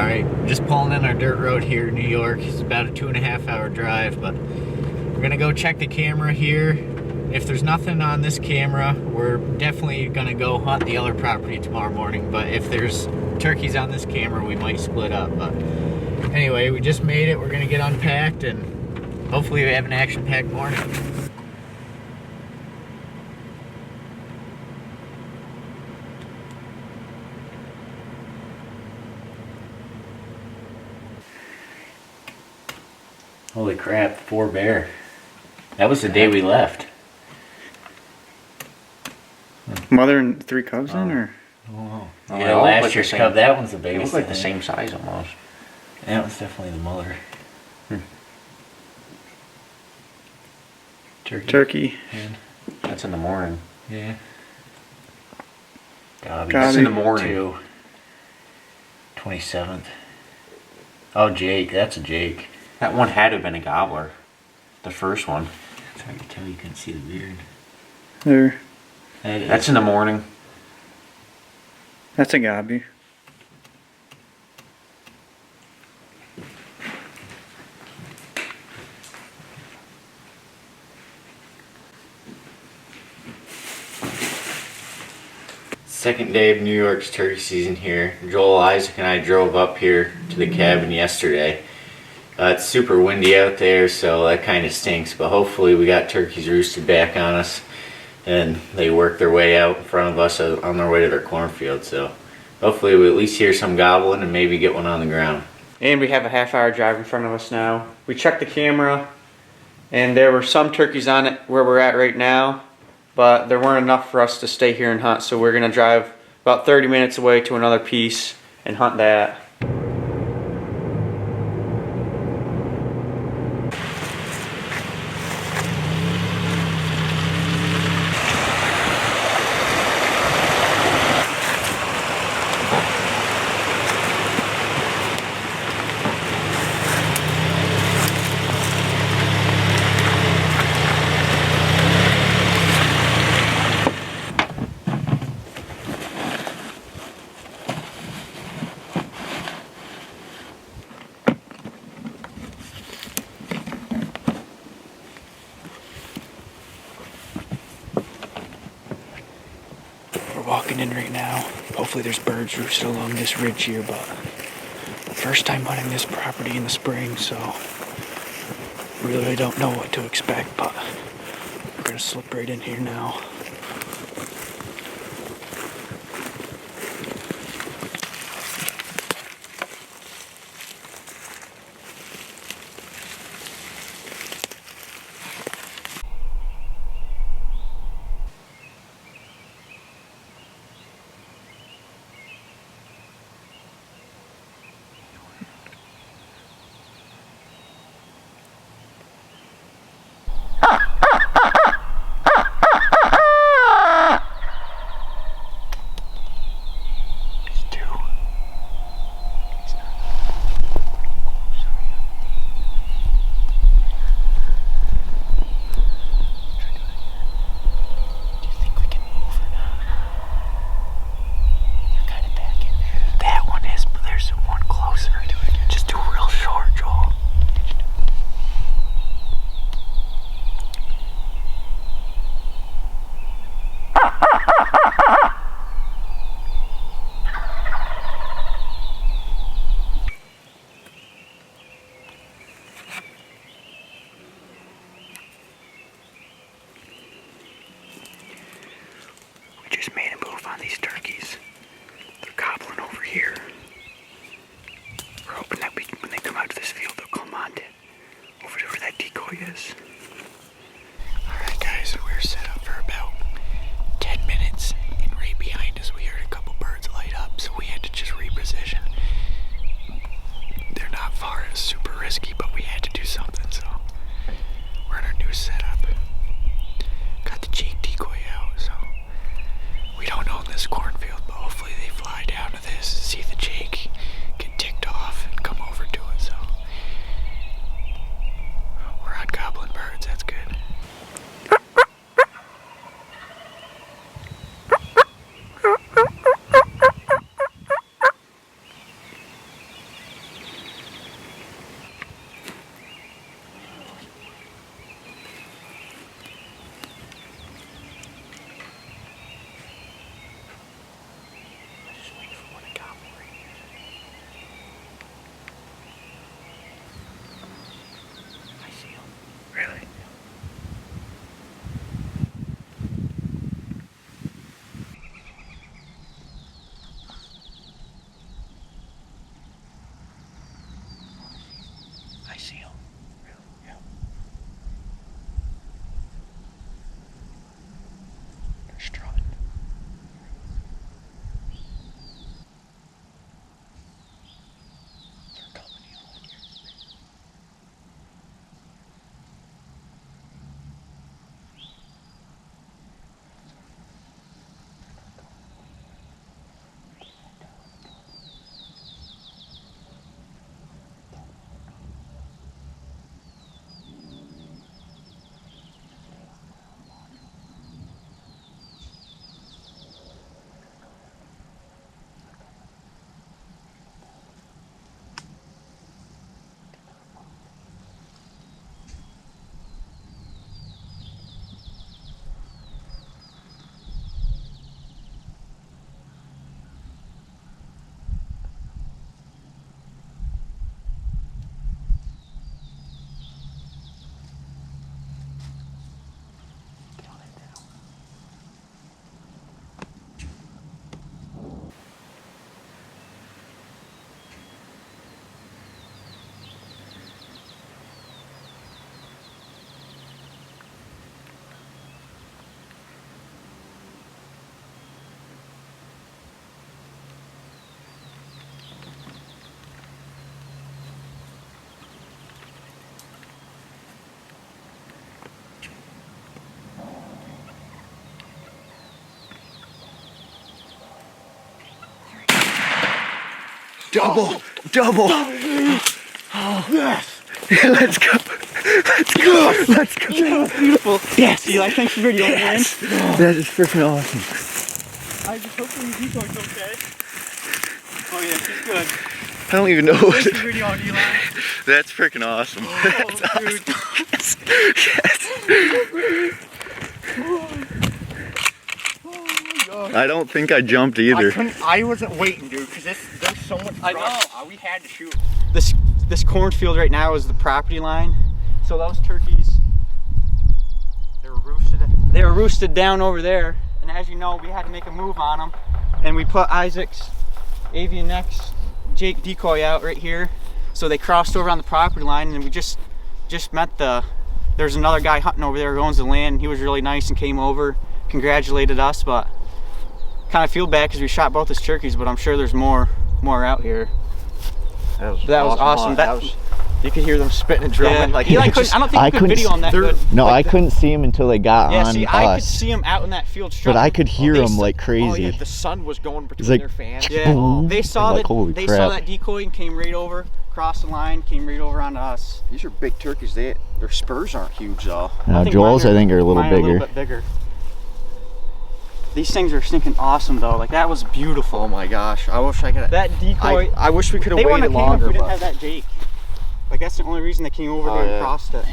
Alright, just pulling in our dirt road here in New York. It's about a 2.5 hour drive, but we're gonna go check the camera here. If there's nothing on this camera, we're definitely gonna go hunt the other property tomorrow morning, but if there's turkeys on this camera, we might split up. But anyway, we just made it. We're gonna get unpacked and hopefully we have an action-packed morning. Holy crap, 4 bear. That was the day we left. Mother and 3 cubs then, or? Oh, yeah, last year's cub, that one's the baby. It looks like the same size almost. That one's definitely the mother. Turkey. Yeah. That's in the morning. Yeah. That's in the morning. 27th. Oh, Jake. That's a Jake. That one had to have been a gobbler. The first one. That's hard to tell. You couldn't see the beard. There. That's in the morning. That's a gobby. Second day of New York's turkey season here. Joel, Isaac, and I drove up here to the cabin yesterday. It's super windy out there, so that kind of stinks, but hopefully we got turkeys roosted back on us and they work their way out in front of us on their way to their cornfield. So hopefully we'll at least hear some gobbling and maybe get one on the ground. And we have a half-hour drive in front of us now. We checked the camera, and there were some turkeys on it where we're at right now, but there weren't enough for us to stay here and hunt, so we're going to drive about 30 minutes away to another piece and hunt that. Walking in right now. Hopefully there's birds roosted along this ridge here, but first time hunting this property in the spring, so really don't know what to expect, but we're gonna slip right in here now. Just made a move on these turkeys. They're gobbling over here. We're hoping that when they come out to this field, they'll come on to over to where that decoy is. Alright guys, so we're set up for about 10 minutes, and right behind us we heard a couple birds light up, so we had to just reposition. They're not far, it's super risky, but we had to do something, so we're in our new setup. Got the Jake decoy out, so we don't own this cornfield, but hopefully they fly down to this, see the Jake, get ticked off, and come over to it. So we're on gobbling birds, that's good. Double. Oh, yes. Yeah, let's go. Let's go. Beautiful. Yes, Eli, thanks for video, man. That is freaking awesome. I just hope the decoy's okay. Oh yeah, she's good. I don't even know what. Thanks for video, Eli. That's freaking awesome. That's dude. awesome. Yes. I don't think I jumped either. I wasn't waiting, dude, because there's so much. I know. We had to shoot. This cornfield right now is the property line. So those turkeys, they were roosted down over there. And as you know, we had to make a move on them. And we put Isaac's Avian X Jake decoy out right here. So they crossed over on the property line, and we just met there's another guy hunting over there who owns the land. He was really nice and came over, congratulated us, but kind of feel bad because we shot both his turkeys, but I'm sure there's more out here. That was awesome. You could hear them spitting and drumming. Yeah. Like, I don't think you could video on that good. No, like I couldn't see them until they got on see, us. I could see them out in that field strutting. But I could hear them like crazy. Oh yeah, the sun was going between like, their fans. Yeah, boom. they saw Like, that. holy They crap. saw that decoy and came right over, crossed the line, came right over onto us. These are big turkeys. Their spurs aren't huge though. Now, Joel's, I think, are a little mine are bigger. A little bit bigger. These things are stinking awesome though. Like, that was beautiful. Oh my gosh, I wish I could. That decoy. I wish we could have They wouldn't waited have came if longer. we didn't But have that Jake. Like, that's the only reason they came over there and crossed it.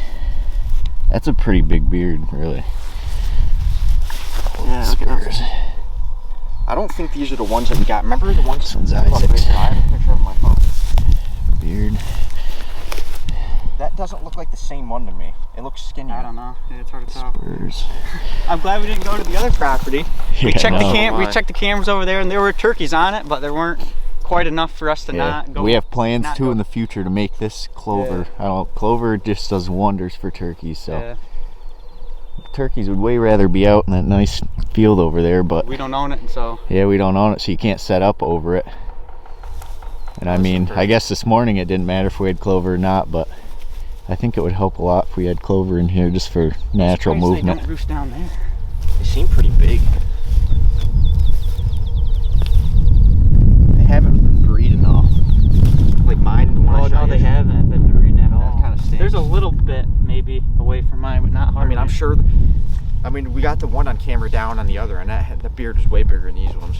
That's a pretty big beard, really. Yeah, look at those. I don't think these are the ones that we got. Remember the ones? This one's Look, right Isaac's here, I have a picture of my phone. beard. That doesn't look like the same one to me. It looks skinnier. I don't know. Yeah, it's hard to tell. Spurs. I'm glad we didn't go to the other property. We Yeah, checked no. we checked the cameras over there, and there were turkeys on it, but there weren't quite enough for us to not go. We have plans not too go. in the future to make this clover. I don't know, clover just does wonders for turkeys. So Yeah, turkeys would way rather be out in that nice field over there, but we don't own it, and so yeah, we don't own it, so you can't set up over it. And I mean, I guess this morning it didn't matter if we had clover or not, but I think it would help a lot if we had clover in here just for natural They movement. don't roost down there. They seem pretty big. They haven't been breeding though. Like mine, the one I Oh shot no, they yesterday. haven't been breeding at all. That kind of stinks. There's a little bit maybe away from mine, but not hard. I mean, I'm sure. I mean, we got the one on camera down on the other, and the beard is way bigger than these ones.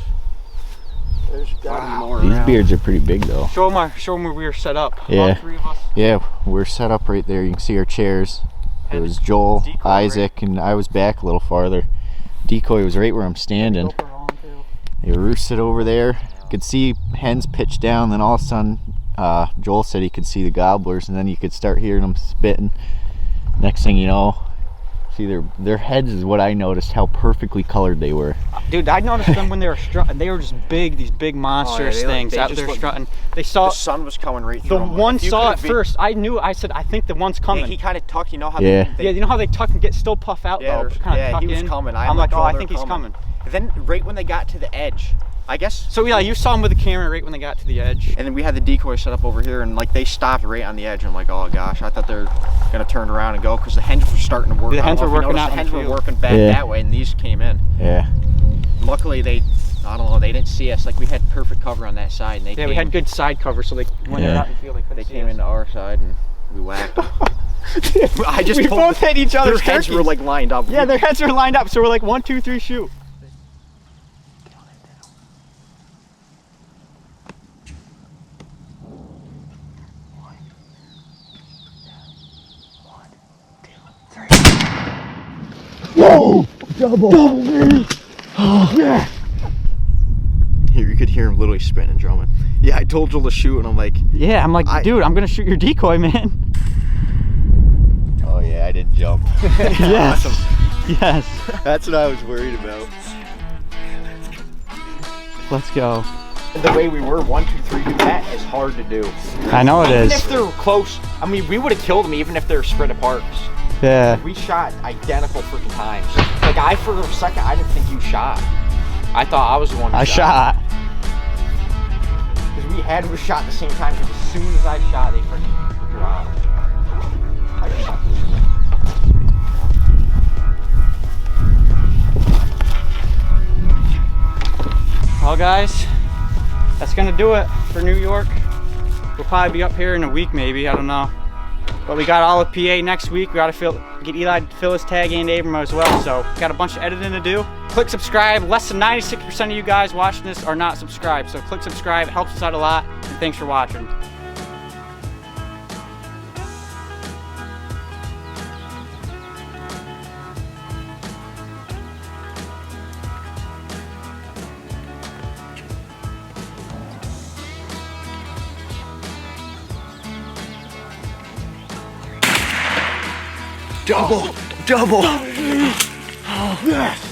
There's gotta be more These around. beards are pretty big though. Show them where we were set up. Yeah. All three of us. Yeah, we're set up right there. You can see our chairs. It was Joel, Decoy, Isaac, and I was back a little farther. Decoy was right where I'm standing. GoPro on, too. They roosted over there. Could see hens pitch down. Then all of a sudden, Joel said he could see the gobblers, and then you could start hearing them spitting. Next thing you know, see their heads is what I noticed. How perfectly colored they were. Dude, I noticed them when they were strutting. They were just big, these big monstrous things they out just there look- strutting. They saw The sun was coming right through the them. one If you saw it could've been- first. I said, I think the one's coming. Yeah, he kind of tucked. You know how Yeah. Yeah, you know how they tuck and get still puff out though, but kind of tuck he was in. coming. I'm like, oh, I they're think he's coming. And then right when they got to the edge, I guess. So yeah, you saw him with the camera right when they got to the edge. And then we had the decoy set up over here, and like they stopped right on the edge. I'm like, oh gosh, I thought they're gonna turn around and go because the hens were starting to work. The hens were working out The in hens the were field. working back Yeah. that way, and these came in. Yeah. Luckily, I don't know, they didn't see us. Like we had perfect cover on that side, and they Yeah, came, we had good side cover, so they when they were Yeah. out in the field, they couldn't They see came us. into our side, and we whacked them. I just We told both hit each their other's heads turkeys. were like lined up. Yeah, their heads were lined up, so we're like 1, 2, 3, shoot. Here, you could hear him literally spinning and drumming. Yeah, I told Joel to shoot, and I'm like, Yeah, I'm like, dude, I'm gonna shoot your decoy, man. Oh yeah, I didn't jump. Yes. Yes. That's what I was worried about. Let's go. the way we were, 1, 2, 3, do that is hard to do. I know it Even is. if they're close, I mean, we would have killed them even if they're spread apart. Yeah. We shot identical freaking times. Like for a second, I didn't think you shot. I thought I was the one who I shot. Because we shot at the same time, because as soon as I shot, they freaking dropped. I shot. Well, guys, that's gonna do it for New York. We'll probably be up here in a week maybe, I don't know. But we got all of PA next week. We gotta get Eli to fill his tag and Abram as well. So got a bunch of editing to do. Click subscribe. Less than 96% of you guys watching this are not subscribed. So click subscribe, it helps us out a lot. And thanks for watching. Double! Oh, yes.